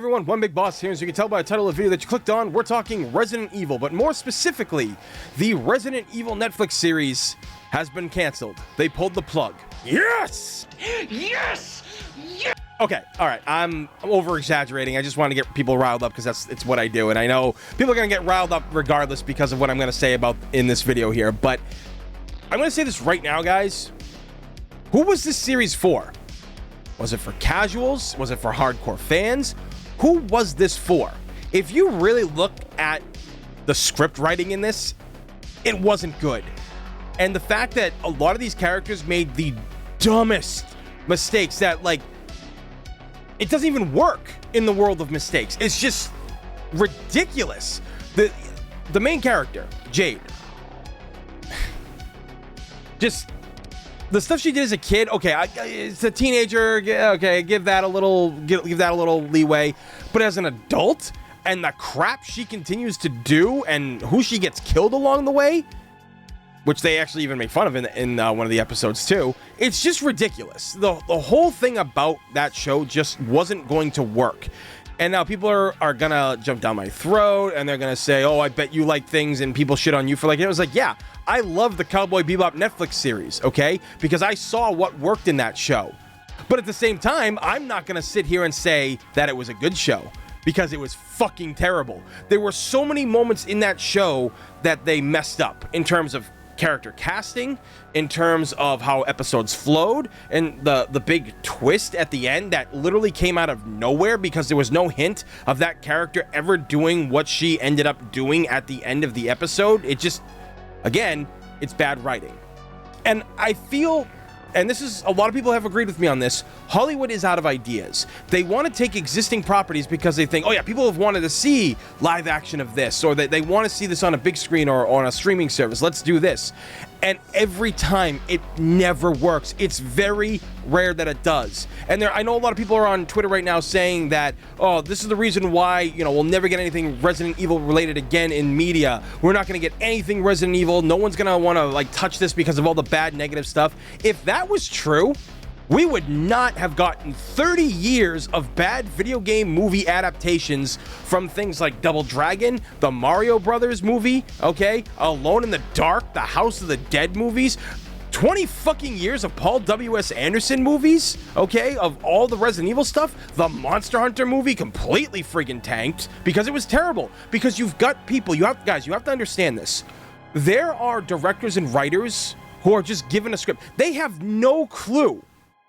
everyone, One Big Boss here. As you can tell by the title of the video that you clicked on, we're talking Resident Evil, but more specifically, the Resident Evil Netflix series has been canceled. They pulled the plug. Yes! Yes! Yes! Okay, all right, I'm over-exaggerating. I just want to get people riled up because it's what I do, and I know people are going to get riled up regardless because of what I'm going to say about in this video here, but I'm going to say this right now, guys. Who was this series for? Was it for casuals? Was it for hardcore fans? Who was this for? If you really look at the script writing in this, it wasn't good. And the fact that a lot of these characters made the dumbest mistakes that, like, it doesn't even work in the world of mistakes. It's just ridiculous. The main character, Jade, just the stuff she did as a kid. Okay, it's a teenager. Okay, give that a little leeway. But as an adult, and the crap she continues to do, and who she gets killed along the way, which they actually even make fun of in one of the episodes too. It's just ridiculous. The whole thing about that show just wasn't going to work. And now people are gonna jump down my throat, and they're gonna say, oh, I bet you like things, and people shit on you for like it. It was like, yeah, I love the Cowboy Bebop Netflix series, okay? Because I saw what worked in that show. But at the same time, I'm not gonna sit here and say that it was a good show, because it was fucking terrible. There were so many moments in that show that they messed up in terms of character casting, in terms of how episodes flowed, and the big twist at the end that literally came out of nowhere because there was no hint of that character ever doing what she ended up doing at the end of the episode. It just, again, it's bad writing. And I feel, and this is, a lot of people have agreed with me on this, Hollywood is out of ideas. They want to take existing properties because they think, oh yeah, people have wanted to see live action of this, or they want to see this on a big screen or on a streaming service. Let's do this. And every time, it never works. It's very rare that it does. And I know a lot of people are on Twitter right now saying that, oh, this is the reason why, you know, we'll never get anything Resident Evil related again in media. We're not going to get anything Resident Evil. No one's going to want to, like, touch this because of all the bad negative stuff. If that was true, we would not have gotten 30 years of bad video game movie adaptations from things like Double Dragon, the Mario Brothers movie, okay? Alone in the Dark, the House of the Dead movies, 20 fucking years of Paul W.S. Anderson movies, okay? Of all the Resident Evil stuff, the Monster Hunter movie completely friggin' tanked because it was terrible. Because you've got people, you have to understand this. There are directors and writers who are just given a script. They have no clue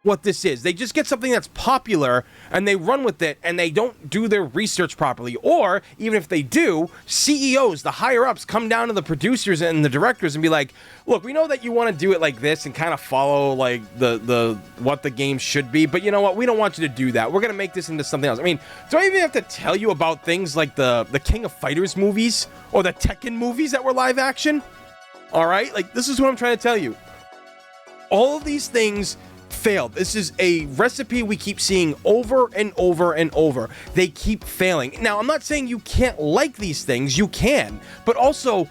what this is. They just get something that's popular and they run with it, and they don't do their research properly. Or even if they do, CEOs, the higher ups, come down to the producers and the directors and be like, look, we know that you want to do it like this and kind of follow like the what the game should be, but you know what, we don't want you to do that. We're gonna make this into something else. I mean, do I even have to tell you about things like the King of Fighters movies or the Tekken movies that were live action? All right, like, this is what I'm trying to tell you. All of these things failed. This is a recipe we keep seeing over and over and over. They keep failing. Now, I'm not saying you can't like these things. You can, but also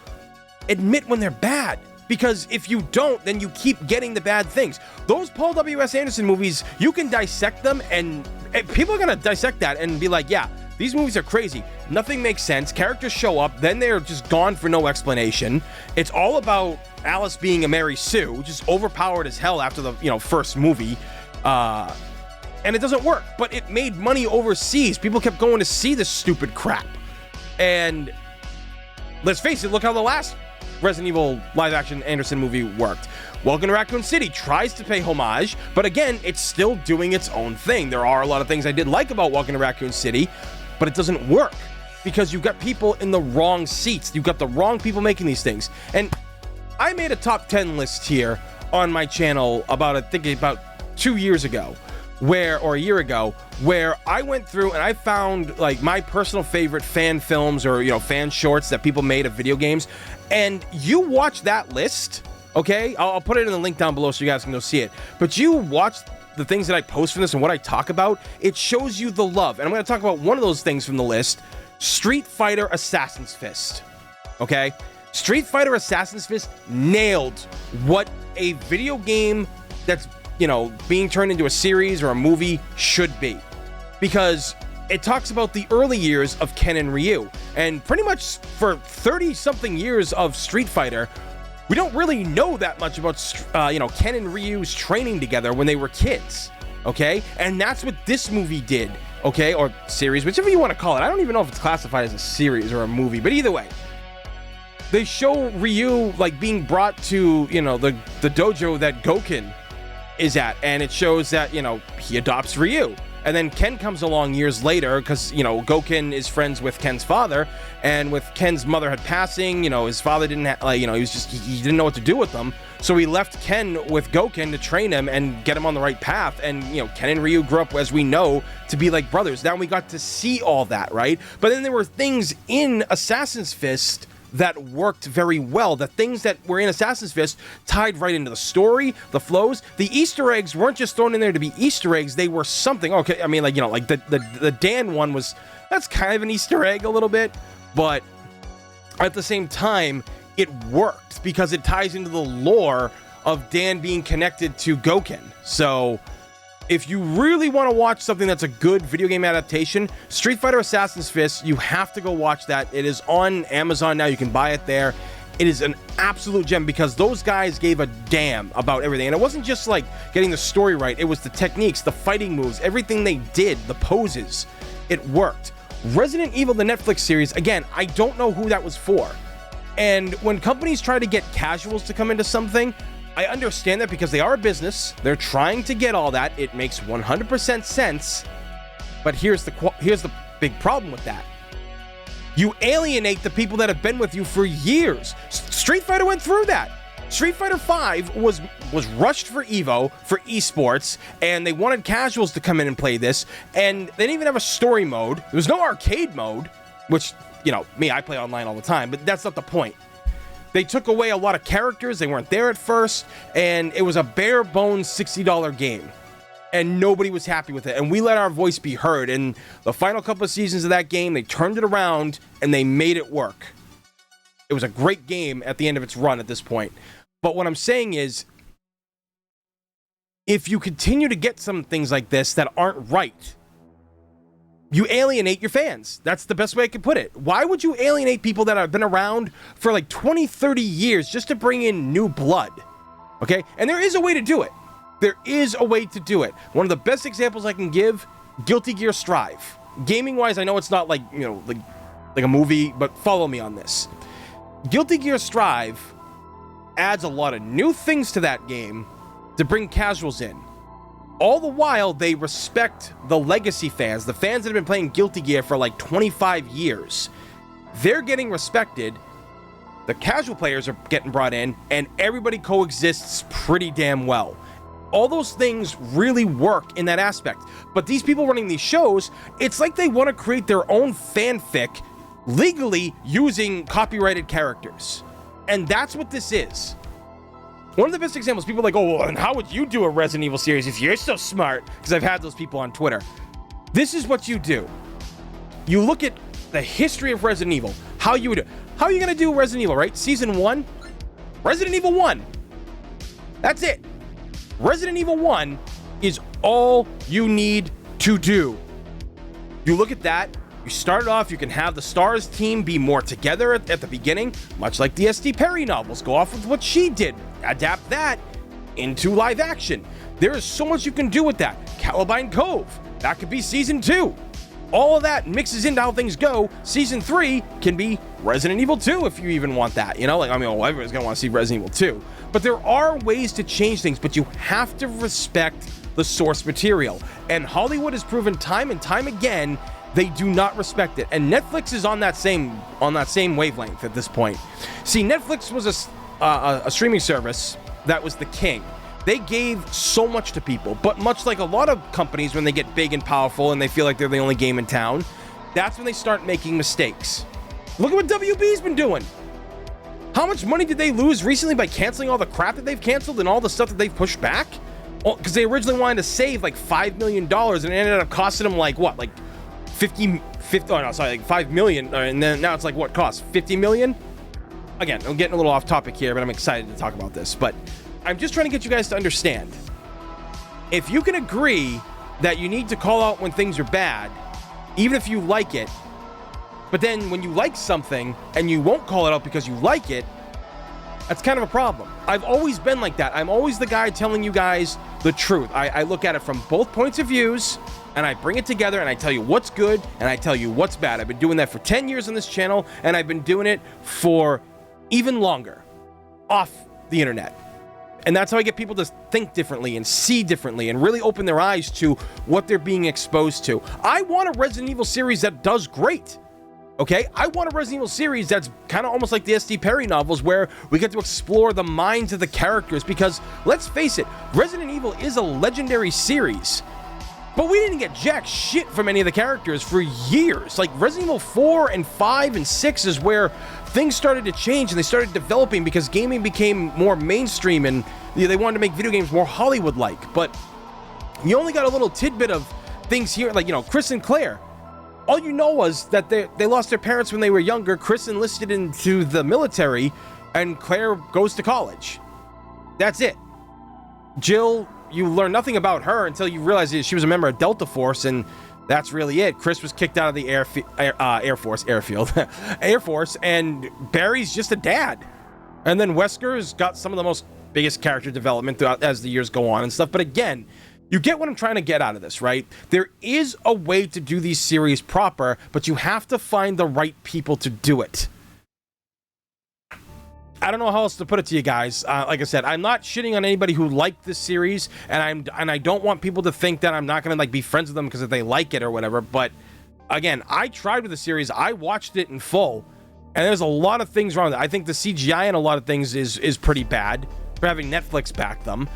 admit when they're bad. Because if you don't, then you keep getting the bad things. Those Paul W.S. Anderson movies, you can dissect them, and people are going to dissect that and be like, yeah, these movies are crazy. Nothing makes sense. Characters show up, then they're just gone for no explanation. It's all about Alice being a Mary Sue, which is overpowered as hell after the first movie. And it doesn't work, but it made money overseas. People kept going to see this stupid crap. And let's face it, look how the last Resident Evil live-action Anderson movie worked. Welcome to Raccoon City tries to pay homage, but again, it's still doing its own thing. There are a lot of things I did like about Welcome to Raccoon City, but it doesn't work because you've got people in the wrong seats. You've got the wrong people making these things. And I made a top 10 list here on my channel about 2 years ago, or a year ago, where I went through and I found like my personal favorite fan films or fan shorts that people made of video games. And you watch that list, okay? I'll put it in the link down below so you guys can go see it. But you watch the things that I post from this and what I talk about, it shows you the love. And I'm going to talk about one of those things from the list, Street Fighter Assassin's Fist, okay? Street Fighter Assassin's Fist nailed what a video game that's, being turned into a series or a movie should be. Because it talks about the early years of Ken and Ryu. And pretty much for 30-something years of Street Fighter, we don't really know that much about, Ken and Ryu's training together when they were kids, okay? And that's what this movie did, okay? Or series, whichever you want to call it. I don't even know if it's classified as a series or a movie, but either way. They show Ryu, like, being brought to, the dojo that Goken is at, and it shows that, he adopts Ryu. And then Ken comes along years later because, Goken is friends with Ken's father, and with Ken's mother had passing, his father didn't he didn't know what to do with them. So he left Ken with Goken to train him and get him on the right path. And, Ken and Ryu grew up, as we know, to be like brothers. Now we got to see all that, right? But then there were things in Assassin's Fist that worked very well. The things that were in Assassin's Fist tied right into the story, the flows. The Easter eggs weren't just thrown in there to be Easter eggs. They were something. Okay, I mean, like the Dan one that's kind of an Easter egg a little bit, but at the same time, it worked because it ties into the lore of Dan being connected to Goken. So if you really want to watch something that's a good video game adaptation, Street Fighter Assassin's Fist, you have to go watch that. It is on Amazon now. You can buy it there. It is an absolute gem because those guys gave a damn about everything. And it wasn't just like getting the story right. It was the techniques, the fighting moves, everything they did, the poses. It worked. Resident Evil, the Netflix series, again, I don't know who that was for. And when companies try to get casuals to come into something, I understand that because they are a business. They're trying to get all that. It makes 100% sense. But here's the big problem with that. You alienate the people that have been with you for years. Street Fighter went through that. Street Fighter V was rushed for Evo, for esports, and they wanted casuals to come in and play this, and they didn't even have a story mode. There was no arcade mode, which, I play online all the time, but that's not the point. They took away a lot of characters. They weren't there at first, and it was a bare bones $60 game, and nobody was happy with it, and we let our voice be heard. And the final couple of seasons of that game, they turned it around, and they made it work. It was a great game at the end of its run at this point. But what I'm saying is, if you continue to get some things like this that aren't right, you alienate your fans. That's the best way I could put it. Why would you alienate people that have been around for like 20, 30 years just to bring in new blood? Okay? And there is a way to do it. There is a way to do it. One of the best examples I can give, Guilty Gear Strive. Gaming-wise, I know it's not like a movie, but follow me on this. Guilty Gear Strive adds a lot of new things to that game to bring casuals in. All the while, they respect the legacy fans, the fans that have been playing Guilty Gear for like 25 years. They're getting respected. The casual players are getting brought in, and everybody coexists pretty damn well. All those things really work in that aspect. But these people running these shows, it's like they want to create their own fanfic legally using copyrighted characters. And that's what this is. One of the best examples, people are like, oh, well, and how would you do a Resident Evil series if you're so smart? Because I've had those people on Twitter. This is what you do. You look at the history of Resident Evil, how you would do. How are you going to do Resident Evil, right? Season 1? Resident Evil 1. That's it. Resident Evil 1 is all you need to do. You look at that. You start it off, you can have the STARS team be more together at the beginning, much like the S.D. Perry novels. Go off with what she did. Adapt that into live action. There is so much you can do with that. Columbine Cove, that could be Season 2. All of that mixes into how things go. Season 3 can be Resident Evil 2 if you even want that. Everyone's going to want to see Resident Evil 2. But there are ways to change things, but you have to respect the source material. And Hollywood has proven time and time again they do not respect it, and Netflix is on that same wavelength at this point. See, Netflix was a streaming service that was the king. They gave so much to people, but much like a lot of companies, when they get big and powerful and they feel like they're the only game in town, that's when they start making mistakes. Look at what WB's been doing. How much money did they lose recently by canceling all the crap that they've canceled and all the stuff that they've pushed back? Well, because they originally wanted to save like $5 million, and it ended up costing them like 5 million, and then now it's like what costs 50 million. Again, I'm getting a little off topic here, but I'm excited to talk about this. But I'm just trying to get you guys to understand, if you can agree that you need to call out when things are bad, even if you like it. But then when you like something and you won't call it out because you like it, that's kind of a problem. I've always been like that. I'm always the guy telling you guys the truth. I look at it from both points of views, and I bring it together, and I tell you what's good, and I tell you what's bad. I've been doing that for 10 years on this channel, and I've been doing it for even longer off the internet. And that's how I get people to think differently and see differently and really open their eyes to what they're being exposed to. I want a Resident Evil series that does great. Okay, I want a Resident Evil series that's kind of almost like the S.D. Perry novels, where we get to explore the minds of the characters, because let's face it, Resident Evil is a legendary series, but we didn't get jack shit from any of the characters for years. Like Resident Evil 4 and 5 and 6 is where things started to change and they started developing because gaming became more mainstream and they wanted to make video games more Hollywood-like. But you only got a little tidbit of things here, like, you know, Chris and Claire. All you know was that they lost their parents when they were younger. Chris enlisted into the military, and Claire goes to college. That's it. Jill, you learn nothing about her until you realize she was a member of Delta Force, and that's really it. Chris was kicked out of the Air Force, and Barry's just a dad. And then Wesker's got some of the most biggest character development throughout as the years go on and stuff. But again, you get what I'm trying to get out of this, right? There is a way to do these series proper, but you have to find the right people to do it. I don't know how else to put it to you guys. Like I said, I'm not shitting on anybody who liked this series, and I don't want people to think that I'm not gonna like be friends with them because if they like it or whatever. But again, I tried with the series. I watched it in full, and there's a lot of things wrong with it. I think the CGI in a lot of things is pretty bad for having Netflix back them.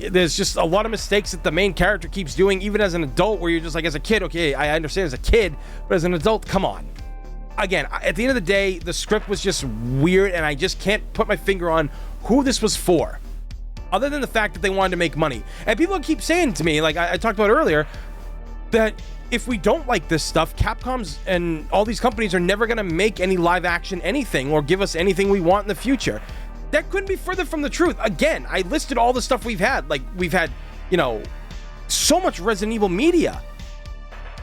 There's just a lot of mistakes that the main character keeps doing, even as an adult, where you're just like, as a kid, okay, I understand as a kid, but as an adult, come on. Again, at the end of the day, the script was just weird, and I just can't put my finger on who this was for, other than the fact that they wanted to make money. And people keep saying to me, like I talked about earlier, that if we don't like this stuff, Capcom's and all these companies are never going to make any live action anything or give us anything we want in the future. That couldn't be further from the truth. Again, I listed all the stuff we've had. Like, we've had, you know, so much Resident Evil media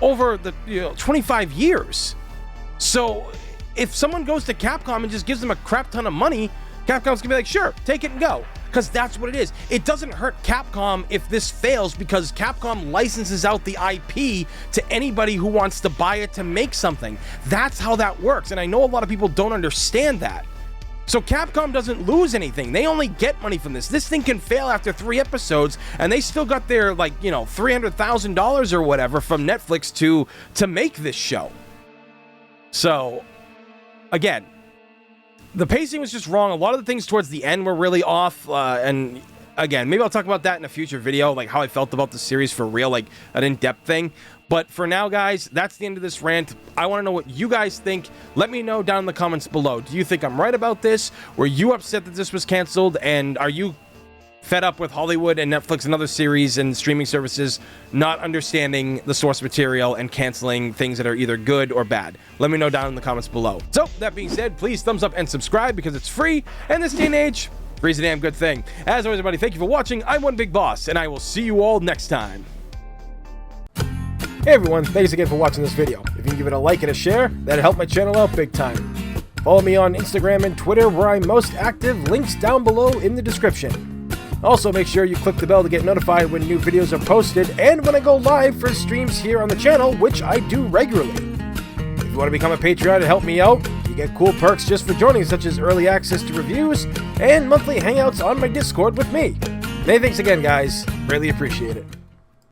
over the 25 years. So if someone goes to Capcom and just gives them a crap ton of money, Capcom's gonna be like, sure, take it and go. Because that's what it is. It doesn't hurt Capcom if this fails, because Capcom licenses out the IP to anybody who wants to buy it to make something. That's how that works. And I know a lot of people don't understand that. So Capcom doesn't lose anything. They only get money from this. This thing can fail after 3 episodes, and they still got their, like, you know, $300,000 or whatever from Netflix to make this show. So, again, the pacing was just wrong. A lot of the things towards the end were really off, and again, maybe I'll talk about that in a future video, like how I felt about the series for real, like an in-depth thing. But for now, guys, that's the end of this rant. I want to know what you guys think. Let me know down in the comments below. Do you think I'm right about this? Were you upset that this was canceled? And are you fed up with Hollywood and Netflix and other series and streaming services not understanding the source material and canceling things that are either good or bad? Let me know down in the comments below. So, that being said, please thumbs up and subscribe because it's free. And this day and age, free's a damn good thing. As always, everybody, thank you for watching. I'm One Big Boss, and I will see you all next time. Hey everyone, thanks again for watching this video. If you can give it a like and a share, that'd help my channel out big time. Follow me on Instagram and Twitter where I'm most active, links down below in the description. Also make sure you click the bell to get notified when new videos are posted and when I go live for streams here on the channel, which I do regularly. If you want to become a Patreon and help me out, you get cool perks just for joining, such as early access to reviews and monthly hangouts on my Discord with me. Many thanks again, guys. Greatly appreciate it.